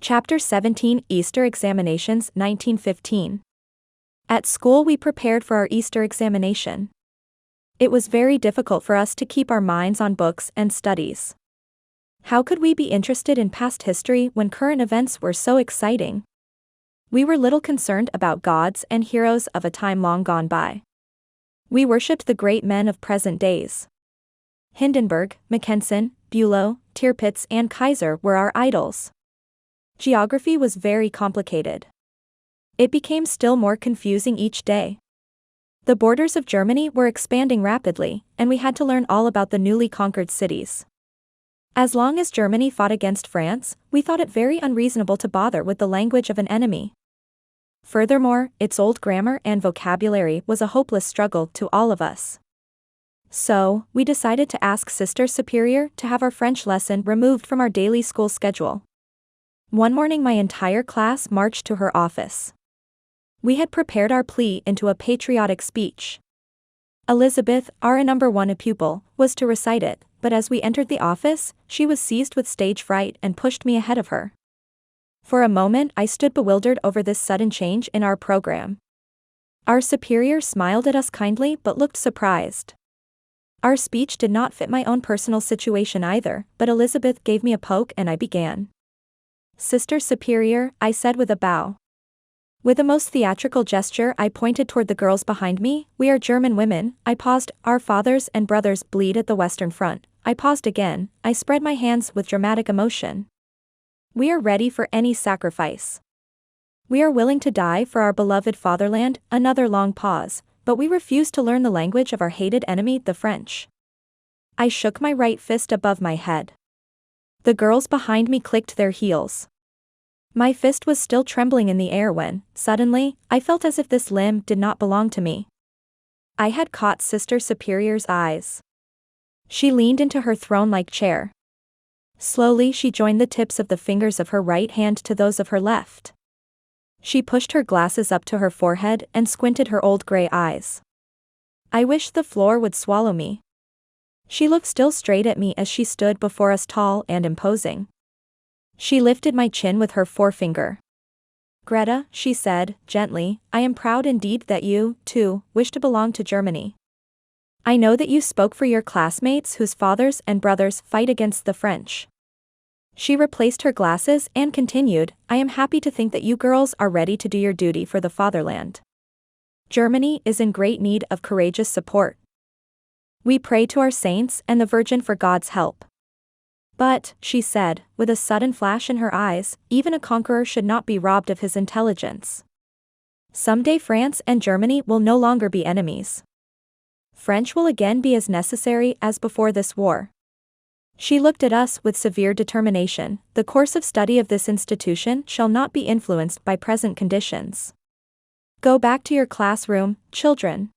Chapter 17 Easter Examinations 1915. At school we prepared for our Easter examination. It was very difficult for us to keep our minds on books and studies. How could we be interested in past history when current events were so exciting? We were little concerned about gods and heroes of a time long gone by. We worshipped the great men of present days. Hindenburg, Mackensen, Bülow, Tirpitz and Kaiser were our idols. Geography was very complicated. It became still more confusing each day. The borders of Germany were expanding rapidly, and we had to learn all about the newly conquered cities. As long as Germany fought against France, we thought it very unreasonable to bother with the language of an enemy. Furthermore, its old grammar and vocabulary was a hopeless struggle to all of us. So, we decided to ask Sister Superior to have our French lesson removed from our daily school schedule. One morning my entire class marched to her office. We had prepared our plea into a patriotic speech. Elizabeth, our number one pupil, was to recite it, but as we entered the office, she was seized with stage fright and pushed me ahead of her. For a moment I stood bewildered over this sudden change in our program. Our superior smiled at us kindly but looked surprised. Our speech did not fit my own personal situation either, but Elizabeth gave me a poke and I began. Sister Superior, I said with a bow. With a most theatrical gesture I pointed toward the girls behind me. We are German women. I paused. Our fathers and brothers bleed at the Western Front. I paused again. I spread my hands with dramatic emotion. We are ready for any sacrifice. We are willing to die for our beloved fatherland. Another long pause, but we refuse to learn the language of our hated enemy, the French. I shook my right fist above my head. The girls behind me clicked their heels. My fist was still trembling in the air when, suddenly, I felt as if this limb did not belong to me. I had caught Sister Superior's eyes. She leaned into her throne-like chair. Slowly she joined the tips of the fingers of her right hand to those of her left. She pushed her glasses up to her forehead and squinted her old gray eyes. I wished the floor would swallow me. She looked still straight at me as she stood before us, tall and imposing. She lifted my chin with her forefinger. Greta, she said, gently, I am proud indeed that you, too, wish to belong to Germany. I know that you spoke for your classmates whose fathers and brothers fight against the French. She replaced her glasses and continued, I am happy to think that you girls are ready to do your duty for the fatherland. Germany is in great need of courageous support. We pray to our saints and the Virgin for God's help. But, she said, with a sudden flash in her eyes, even a conqueror should not be robbed of his intelligence. Someday France and Germany will no longer be enemies. French will again be as necessary as before this war. She looked at us with severe determination. The course of study of this institution shall not be influenced by present conditions. Go back to your classroom, children.